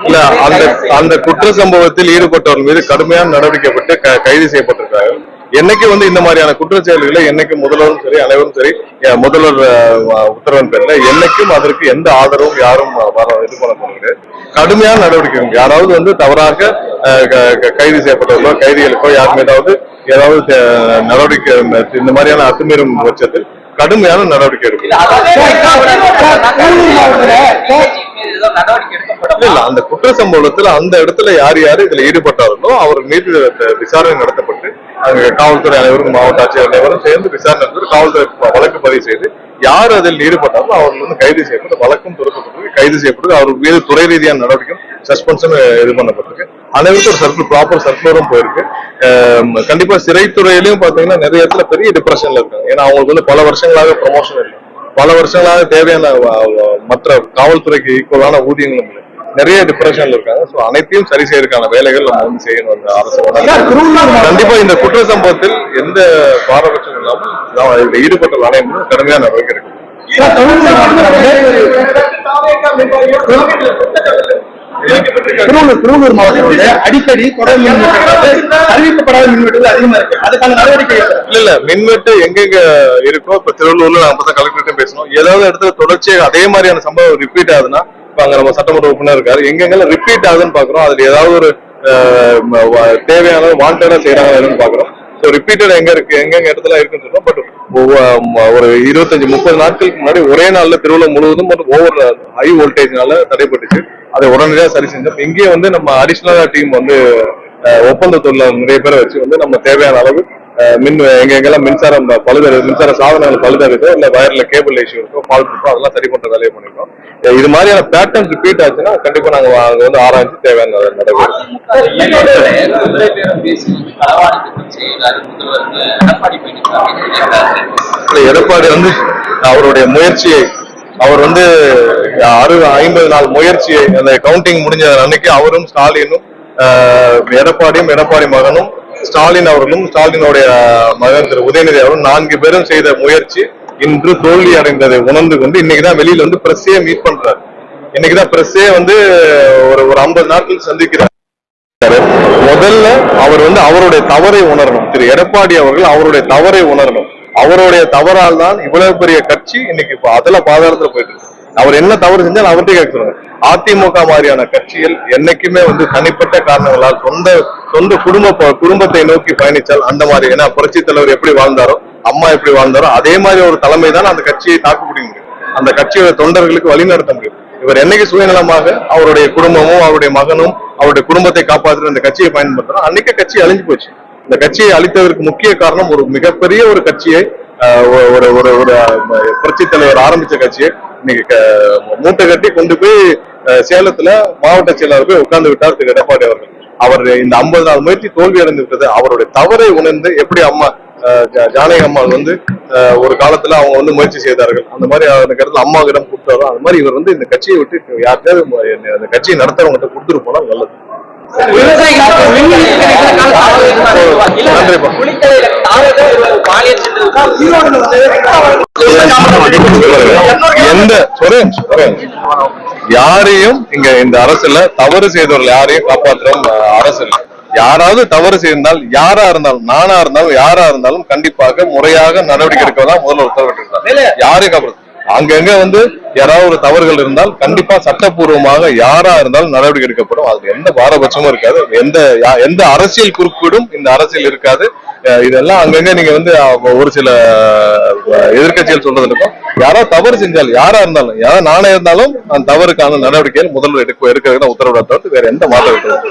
இல்ல அந்த குற்ற சம்பவத்தில் ஈடுபட்டவர்கள் மீது கடுமையான நடவடிக்கை பெற்று கைது செய்யப்பட்டிருக்காங்க. என்னைக்கு இந்த மாதிரியான குற்ற செயல்களை என்னைக்கு முதல்வரும் சரி அனைவரும் சரி முதல்வர் உத்தரவின் பேர்ல என்னைக்கும் அதற்கு எந்த ஆதரவும் யாரும் இது பண்ண போறது. கடுமையான நடவடிக்கை யாராவது தவறாக கைது செய்யப்பட்டவர்களோ கைதிகளுக்கோ யார் மீதாவது ஏதாவது நடவடிக்கை இந்த மாதிரியான அத்துமீறும் பட்சத்தில் கடுமையான நடவடிக்கை எடுக்கும். இல்ல அந்த குற்ற சம்பவத்துல அந்த இடத்துல யார் இதுல ஈடுபட்டார்களோ அவர் மீது விசாரணை நடத்தப்பட்டு காவல்துறை அனைவரும் மாவட்ட ஆட்சியர் அனைவரும் சேர்ந்து விசாரணை நடத்தி காவல்துறை வழக்கு பதிவு செய்து யார் அதில் ஈடுபட்டாலும் அவர்கள் கைது செய்யப்பட்டு வழக்கும் துறக்கப்பட்டு கைது செய்யப்பட்டு அவர் மீது துறை ரீதியான நடவடிக்கை சஸ்பென்ஷன் இது பண்ணப்பட்டிருக்கு. அனைவருக்கும் ஒரு ப்ராப்பர் சர்க்குலரும் போயிருக்கு. கண்டிப்பா சிறைத்துறையிலையும் பாத்தீங்கன்னா நிறைய இடத்துல பெரிய டிப்ரெஷன்ல இருக்காங்க. ஏன்னா அவங்களுக்கு பல வருஷங்களாக ப்ரமோஷன் இல்லை, பல வருஷங்களாக தேவையான மற்ற காவல்துறைக்கு ஈக்குவலான ஊதியங்களும் இல்லை, நிறைய டிப்ரெஷன்ல இருக்காங்க. சோ அனைத்தையும் சரி செய்யறதுக்கான வேலைகள் நம்ம செய்யணும். இந்த அரசு கண்டிப்பா இந்த குற்ற சம்பவத்தில் எந்த பாரபட்சம் இல்லாமல் ஈடுபட்ட அனைவரும் கடுமையான நடவடிக்கை இருக்கு. திருவள்ளூர் மாவட்டத்தில் அடிக்கடி அறிவிக்கப்படாத மின்வெட்டுகள் அதிகமா இருக்கு. அதுக்கான நடவடிக்கை இல்ல மின்வெட்டு எங்கெங்க இருக்கோ இப்ப திருவள்ளூர்ல நம்ம தான் கலெக்டர் பேசணும். ஏதாவது இடத்துல தொடர்ச்சியாக அதே மாதிரியான சம்பவம் ரிப்பீட் ஆகுதுன்னா இப்ப அங்க நம்ம சட்டமன்ற உறுப்பினர் இருக்காரு, எங்கெங்கெல்லாம் ரிப்பீட் ஆகுதுன்னு பாக்குறோம். அதுல ஏதாவது ஒரு தேவையான வாண்டடா செய்யறாங்கன்னு பாக்குறோம். ஸோ ரிப்பீட்டட் எங்க இருக்கு எங்கெங்க இடத்துல இருக்குன்னு சொல்றோம். பட் ஒரு 25-30 நாட்களுக்கு முன்னாடி ஒரே நாள்ல திருவள்ளூர் முழுவதும் ஓவர் ஹை வோல்டேஜ்னால தடைப்பட்டுச்சு. அதை உடனடியாக சரி செஞ்சோம். இங்கேயே நம்ம அடிஷனலா டீம் ஒப்பந்த தொழிலாளர் நிறைய பேரை வச்சு நம்ம தேவையான அளவு எங்கெங்கெல்லாம் மின்சாரம் மின்சார சாதனங்கள் பழுதா இருக்கோ இல்ல வயர்ல கேபிள் இஷ்யூ இருக்கோ ஃபால்ட் இருக்கோ அதெல்லாம் சரி பண்ற வேலையை பண்ணிருக்கோம். இது மாதிரியான பேட்டர்ன் ரிப்பீட் ஆச்சுன்னா கண்டிப்பா நாங்க அங்க ஆராய்ச்சி தேவையான நடவடிக்கை. எடப்பாடி அவருடைய முயற்சியை அவர் 50 நாள் முயற்சியை அந்த கவுண்டிங் முடிஞ்ச அன்னைக்கு அவரும் ஸ்டாலினும் எடப்பாடி மகனும் ஸ்டாலின் அவர்களும் ஸ்டாலினுடைய மகன் திரு உதயநிதி அவரும் 4 பேரும் செய்த முயற்சி இன்று தோல்வி அடைந்ததை உணர்ந்து கொண்டு இன்னைக்குதான் வெளியில பிரஸ்ஸே மீட் பண்றாரு. இன்னைக்குதான் பிரஸ்ஸே ஒரு 50 நாட்கள் சந்திக்கிறார். முதல்ல அவர் அவருடைய தவறை உணரணும். திரு எடப்பாடி அவர்கள் அவருடைய தவறை உணரணும். அவருடைய தவறால் தான் இவ்வளவு பெரிய கட்சி இன்னைக்கு பாதாளத்துல போயிட்டு இருக்கு. அவர் என்ன தவறு செஞ்சாலும் அவர்கிட்ட கேட்கணும். அதிமுக மாதிரியான கட்சியில் என்னைக்குமே தனிப்பட்ட காரணங்களால் சொந்த குடும்பத்தை நோக்கி பயணிச்சால் அந்த மாதிரி ஏன்னா புரட்சி தலைவர் எப்படி வாழ்ந்தாரோ அம்மா எப்படி வாழ்ந்தாரோ அதே மாதிரி ஒரு தலைமை தான் அந்த கட்சியை தாக்குப்பிடிக்க முடியும், அந்த கட்சியோட தொண்டர்களுக்கு வழிநடத்த முடியும். இவர் என்னைக்கு சுயநலமாக அவருடைய குடும்பமும் அவருடைய மகனும் அவருடைய குடும்பத்தை காப்பாற்ற இந்த கட்சியை பயன்படுத்துறோம் அன்னைக்கு கட்சி அழிஞ்சு போச்சு. இந்த கட்சியை அழித்ததற்கு முக்கிய காரணம் ஒரு மிகப்பெரிய ஒரு கட்சியை புரட்சி தலைவர் ஆரம்பிச்ச கட்சியை இன்னைக்கு மூட்டை கட்டி கொண்டு போய் சேலத்துல மாவட்ட செயலாளர் போய் உட்கார்ந்து விட்டார் திரு எடப்பாடி அவர்கள். அவர் இந்த 50 நாள் முயற்சி தோல்வி அடைந்து விட்டது. அவருடைய தவறை உணர்ந்து எப்படி அம்மா ஜானகி அம்மாள் ஒரு காலத்துல அவங்க முயற்சி செய்தார்கள், அந்த மாதிரி அந்த இடத்துல அம்மாவிடம் கொடுத்தாரோ அந்த மாதிரி இவர் இந்த கட்சியை விட்டு யாருக்காவது அந்த கட்சியை நடத்துறவங்க கொடுத்துட்டு போனா நல்லது. யாரையும் இங்க இந்த அரசுல தவறு செய்தவர்கள் யாரையும் காப்பாற்றுற அரசு இல்லை. யாராவது தவறு செய்தால் யாரா இருந்தாலும் நானா இருந்தாலும் யாரா இருந்தாலும் கண்டிப்பாக முறையாக நடவடிக்கை எடுக்கதான் முதல்ல உத்தரவிட்டிருக்காங்க. யாரையும் காப்பாற்று அங்கங்க யாராவது ஒரு தவறுகள் இருந்தால் கண்டிப்பா சட்டப்பூர்வமாக யாரா இருந்தாலும் நடவடிக்கை எடுக்கப்படும். அதுல எந்த பாரபட்சமும் இருக்காது, எந்த அரசியல் குறுக்கீடும் இந்த அரசியல் இருக்காது. இதெல்லாம் அங்கங்க நீங்க ஒரு சில எதிர்கட்சிகள் சொல்றது இருக்கும். யாராவது தவறு செஞ்சால் யாரா இருந்தாலும் யாராவது நானே இருந்தாலும் அந்த தவறுக்கான நடவடிக்கைகள் முதல்வர் எடுக்கிறதுக்கு உத்தரவிட தவிர்த்து வேற எந்த மாற்றம் இருக்காது.